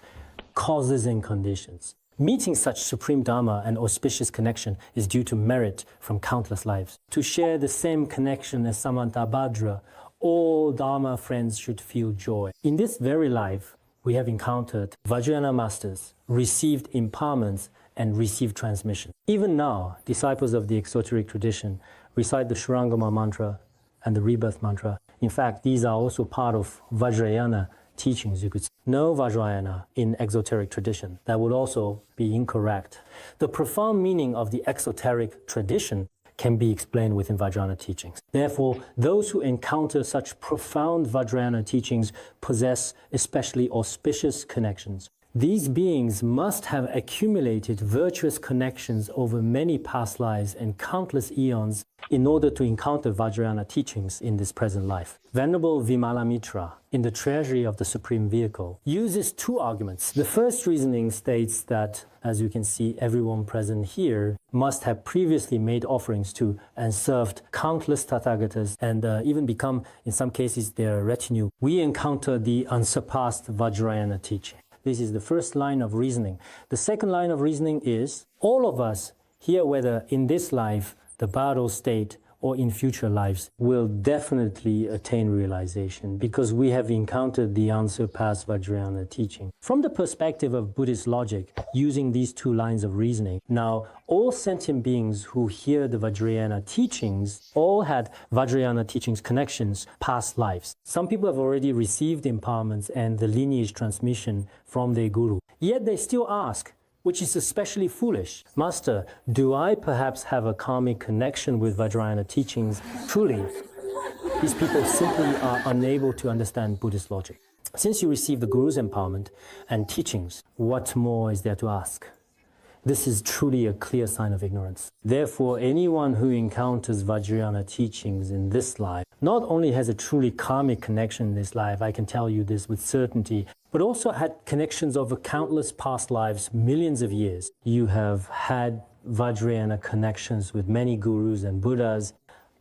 causes and conditions. Meeting such supreme Dharma and auspicious connection is due to merit from countless lives. To share the same connection as Samantabhadra, all Dharma friends should feel joy. In this very life, we have encountered Vajrayana masters, received empowerments, and received transmission. Even now, disciples of the exoteric tradition recite the Shurangama mantra and the rebirth mantra. In fact, these are also part of Vajrayana teachings, you could say. No Vajrayana in exoteric tradition. That would also be incorrect. The profound meaning of the exoteric tradition can be explained within Vajrayana teachings. Therefore, those who encounter such profound Vajrayana teachings possess especially auspicious connections. These beings must have accumulated virtuous connections over many past lives and countless eons in order to encounter Vajrayana teachings in this present life. Venerable Vimalamitra, in the Treasury of the Supreme Vehicle, uses two arguments. The first reasoning states that, as you can see, everyone present here must have previously made offerings to and served countless Tathagatas and even become, in some cases, their retinue. We encounter the unsurpassed Vajrayana teaching. This is the first line of reasoning. The second line of reasoning is, all of us here, whether in this life, the Bhado state, or in future lives, will definitely attain realization because we have encountered the unsurpassed Vajrayana teaching. From the perspective of Buddhist logic, using these two lines of reasoning, now all sentient beings who hear the Vajrayana teachings all had Vajrayana teachings connections, past lives. Some people have already received empowerments and the lineage transmission from their guru. Yet they still ask, which is especially foolish, Master, do I perhaps have a karmic connection with Vajrayana teachings? Truly, these people simply are unable to understand Buddhist logic. Since you receive the Guru's empowerment and teachings, what more is there to ask? This is truly a clear sign of ignorance. Therefore, anyone who encounters Vajrayana teachings in this life not only has a truly karmic connection in this life, I can tell you this with certainty, but also had connections over countless past lives, millions of years. You have had Vajrayana connections with many gurus and Buddhas.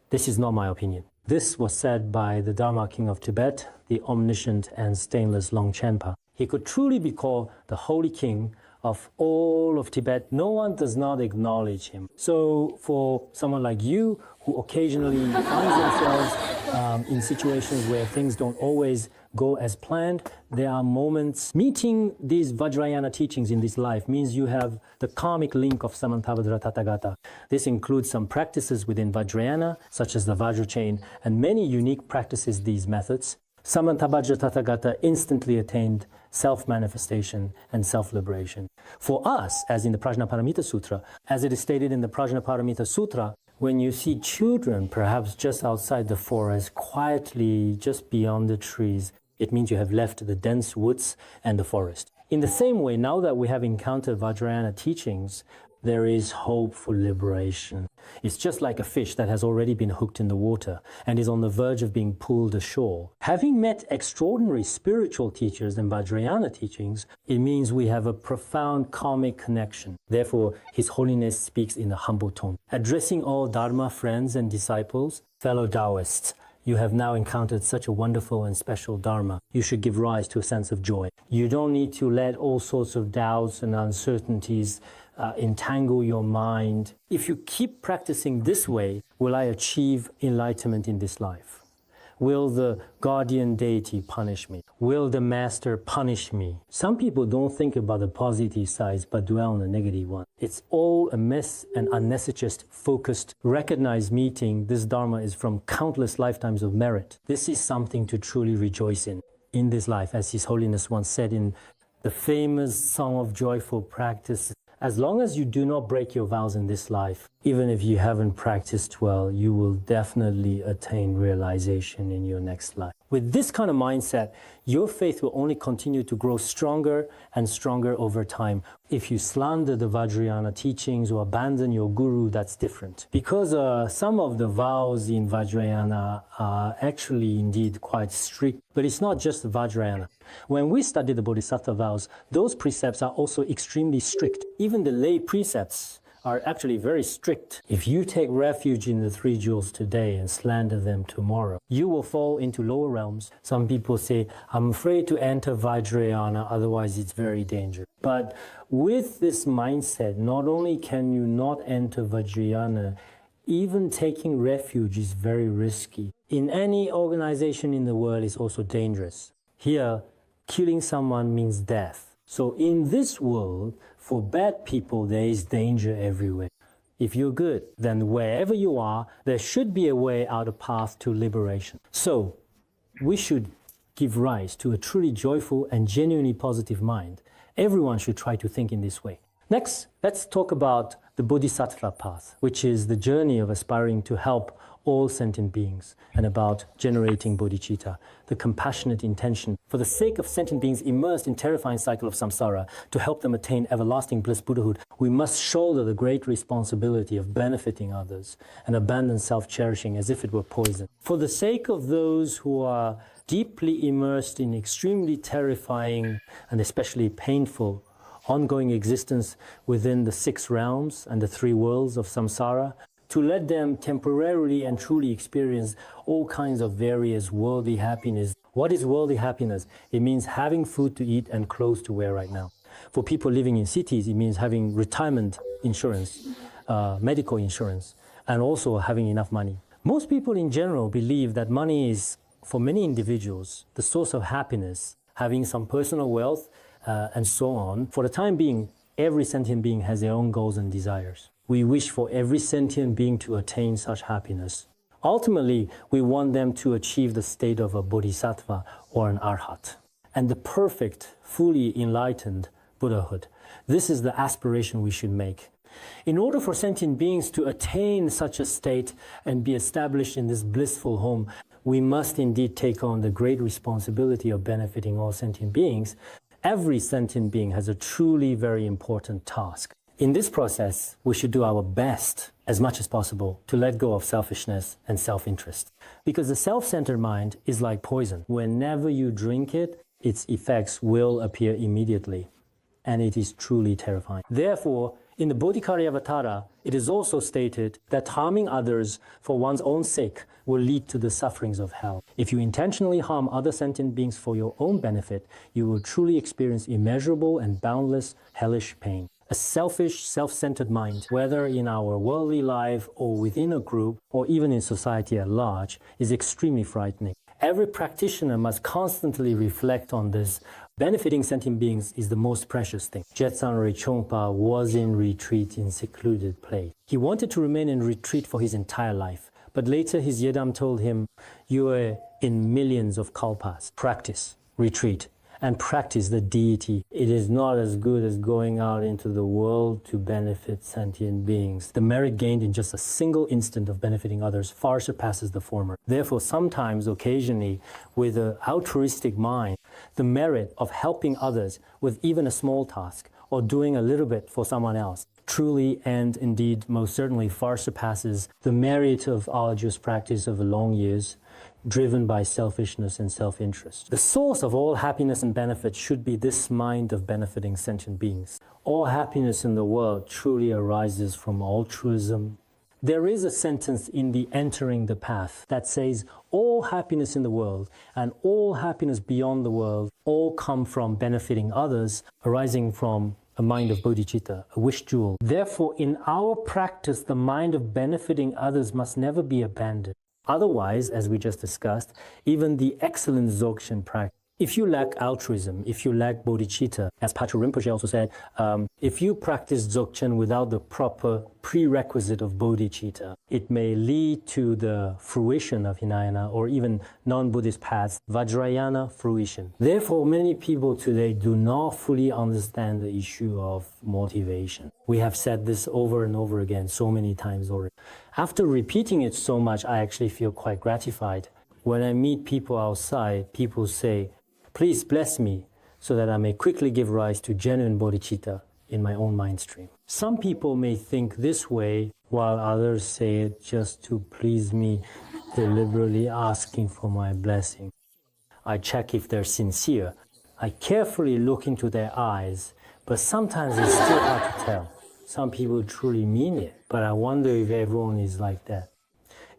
This is not my opinion. This was said by the Dharma King of Tibet, the omniscient and stainless Longchenpa. He could truly be called the holy king of all of Tibet. No one does not acknowledge him. So for someone like you, who occasionally finds themselves in situations where things don't always go as planned, there are moments. Meeting these Vajrayana teachings in this life means you have the karmic link of Samantabhadra Tathagata. This includes some practices within Vajrayana, such as the Vajra chain, and many unique practices, these methods. Samantabhadra Tathagata instantly attained self-manifestation and self-liberation. For us, as in the Prajnaparamita Sutra, as it is stated in the Prajnaparamita Sutra, when you see children perhaps just outside the forest, quietly just beyond the trees, it means you have left the dense woods and the forest. In the same way, now that we have encountered Vajrayana teachings, there is hope for liberation. It's just like a fish that has already been hooked in the water and is on the verge of being pulled ashore. Having met extraordinary spiritual teachers and Vajrayana teachings, it means we have a profound karmic connection. Therefore, His Holiness speaks in a humble tone. Addressing all Dharma friends and disciples, fellow Taoists, you have now encountered such a wonderful and special Dharma. You should give rise to a sense of joy. You don't need to let all sorts of doubts and uncertainties entangle your mind. If you keep practicing this way, will I achieve enlightenment in this life? Will the guardian deity punish me? Will the master punish me? Some people don't think about the positive sides but dwell on the negative one. It's all a mess and unnecessary, focused, recognized meeting. This Dharma is from countless lifetimes of merit. This is something to truly rejoice in this life, as His Holiness once said in the famous Song of Joyful Practice. As long as you do not break your vows in this life, even if you haven't practiced well, you will definitely attain realization in your next life. With this kind of mindset, your faith will only continue to grow stronger and stronger over time. If you slander the Vajrayana teachings or abandon your guru, that's different. Because some of the vows in Vajrayana are actually indeed quite strict. But it's not just Vajrayana. When we study the Bodhisattva vows, those precepts are also extremely strict. Even the lay precepts are actually very strict. If you take refuge in the three jewels today and slander them tomorrow, you will fall into lower realms. Some people say, I'm afraid to enter Vajrayana, otherwise it's very dangerous. But with this mindset, not only can you not enter Vajrayana, even taking refuge is very risky. In any organization in the world, it's also dangerous. Here, killing someone means death. So in this world, for bad people, there is danger everywhere. If you're good, then wherever you are, there should be a way out, a path to liberation. So we should give rise to a truly joyful and genuinely positive mind. Everyone should try to think in this way. Next, let's talk about the Bodhisattva path, which is the journey of aspiring to help all sentient beings, and about generating bodhicitta, the compassionate intention for the sake of sentient beings immersed in terrifying cycle of samsara, to help them attain everlasting bliss Buddhahood. We must shoulder the great responsibility of benefiting others and abandon self-cherishing as if it were poison. For the sake of those who are deeply immersed in extremely terrifying and especially painful ongoing existence within the 6 realms and the 3 worlds of samsara, to let them temporarily and truly experience all kinds of various worldly happiness. What is worldly happiness? It means having food to eat and clothes to wear right now. For people living in cities, it means having retirement insurance, medical insurance, and also having enough money. Most people in general believe that money is, for many individuals, the source of happiness, having some personal wealth, and so on. For the time being, every sentient being has their own goals and desires. We wish for every sentient being to attain such happiness. Ultimately, we want them to achieve the state of a bodhisattva or an arhat, and the perfect, fully enlightened Buddhahood. This is the aspiration we should make. In order for sentient beings to attain such a state and be established in this blissful home, we must indeed take on the great responsibility of benefiting all sentient beings. Every sentient being has a truly very important task. In this process, we should do our best, as much as possible, to let go of selfishness and self-interest. Because the self-centered mind is like poison. Whenever you drink it, its effects will appear immediately. And it is truly terrifying. Therefore, In the Bodhicharyavatara, it is also stated that harming others for one's own sake will lead to the sufferings of hell. If you intentionally harm other sentient beings for your own benefit, you will truly experience immeasurable and boundless hellish pain. A selfish, self-centered mind, whether in our worldly life or within a group or even in society at large, is extremely frightening. Every practitioner must constantly reflect on this. Benefiting sentient beings is the most precious thing. Jetsun Rinpoche was in retreat in secluded place. He wanted to remain in retreat for his entire life, but later his Yedam told him, "You are in millions of kalpas. Practice, retreat, and practice the deity. It is not as good as going out into the world to benefit sentient beings. The merit gained in just a single instant of benefiting others far surpasses the former. Therefore, sometimes, occasionally, with an altruistic mind, the merit of helping others with even a small task or doing a little bit for someone else truly and indeed most certainly far surpasses the merit of arduous practice over long years, driven by selfishness and self-interest. The source of all happiness and benefit should be this mind of benefiting sentient beings. All happiness in the world truly arises from altruism. There is a sentence in the Entering the Path that says, all happiness in the world and all happiness beyond the world all come from benefiting others, arising from a mind of bodhicitta, a wish jewel. Therefore, in our practice, the mind of benefiting others must never be abandoned. Otherwise, as we just discussed, even the excellent Dzogchen practice, if you lack altruism, if you lack bodhicitta, as Patrul Rinpoche also said, if you practice Dzogchen without the proper prerequisite of bodhicitta, it may lead to the fruition of Hinayana or even non-Buddhist paths, Vajrayana fruition. Therefore, many people today do not fully understand the issue of motivation. We have said this over and over again so many times already. After repeating it so much, I actually feel quite gratified. When I meet people outside, people say, "Please bless me so that I may quickly give rise to genuine bodhicitta in my own mind stream." Some people may think this way, while others say it just to please me, deliberately asking for my blessing. I check if they're sincere. I carefully look into their eyes, but sometimes it's still hard to tell. Some people truly mean it, but I wonder if everyone is like that.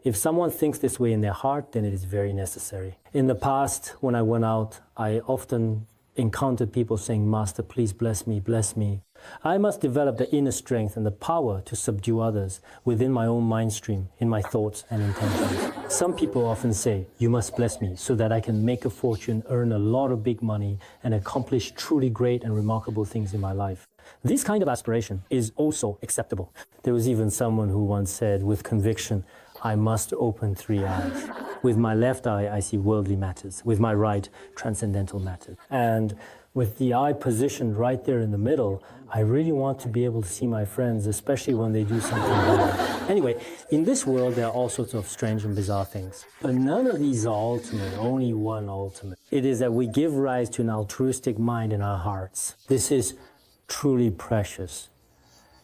If someone thinks this way in their heart, then it is very necessary. In the past, when I went out, I often encountered people saying, "Master, please bless me, bless me." I must develop the inner strength and the power to subdue others within my own mind stream, in my thoughts and intentions. Some people often say, "You must bless me so that I can make a fortune, earn a lot of big money, and accomplish truly great and remarkable things in my life." This kind of aspiration is also acceptable. There was even someone who once said with conviction, "I must open 3 eyes. With my left eye, I see worldly matters. With my right, transcendental matters. And with the eye positioned right there in the middle, I really want to be able to see my friends, especially when they do something bad." Anyway, in this world, there are all sorts of strange and bizarre things. But none of these are ultimate, only one ultimate. It is that we give rise to an altruistic mind in our hearts. This is truly precious.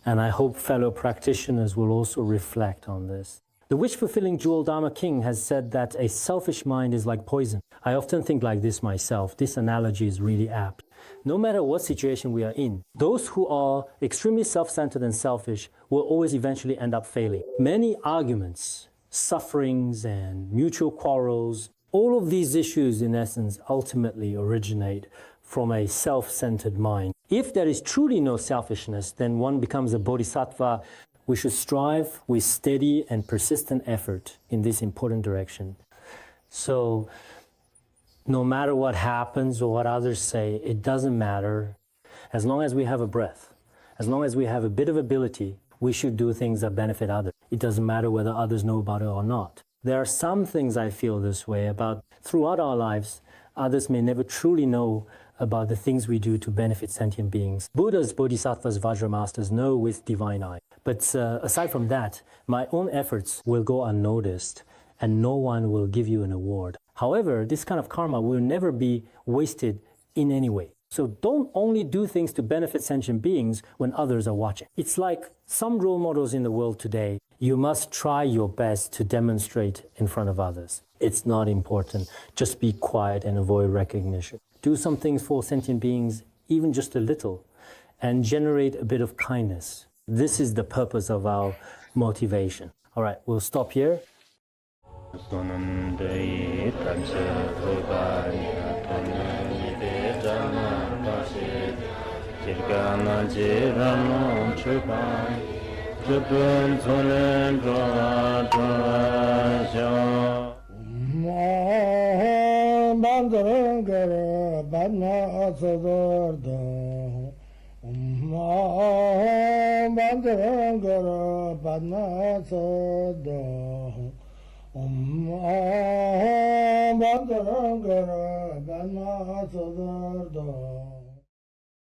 And I hope fellow practitioners will also reflect on this. The wish-fulfilling jewel Dharma King has said that a selfish mind is like poison. I often think like this myself. This analogy is really apt. No matter what situation we are in, those who are extremely self-centered and selfish will always eventually end up failing. Many arguments, sufferings, and mutual quarrels, all of these issues in essence ultimately originate from a self-centered mind. If there is truly no selfishness, then one becomes a bodhisattva. We should strive with steady and persistent effort in this important direction. So, no matter what happens or what others say, it doesn't matter. As long as we have a breath, as long as we have a bit of ability, we should do things that benefit others. It doesn't matter whether others know about it or not. There are some things I feel this way about. Throughout our lives, others may never truly know about the things we do to benefit sentient beings. Buddhas, bodhisattvas, vajramasters know with divine eye. But aside from that, my own efforts will go unnoticed and no one will give you an award. However, this kind of karma will never be wasted in any way. So don't only do things to benefit sentient beings when others are watching. It's like some role models in the world today. You must try your best to demonstrate in front of others. It's not important. Just be quiet and avoid recognition. Do some things for sentient beings, even just a little, and generate a bit of kindness. This is the purpose of our motivation. All right, we'll stop here. Om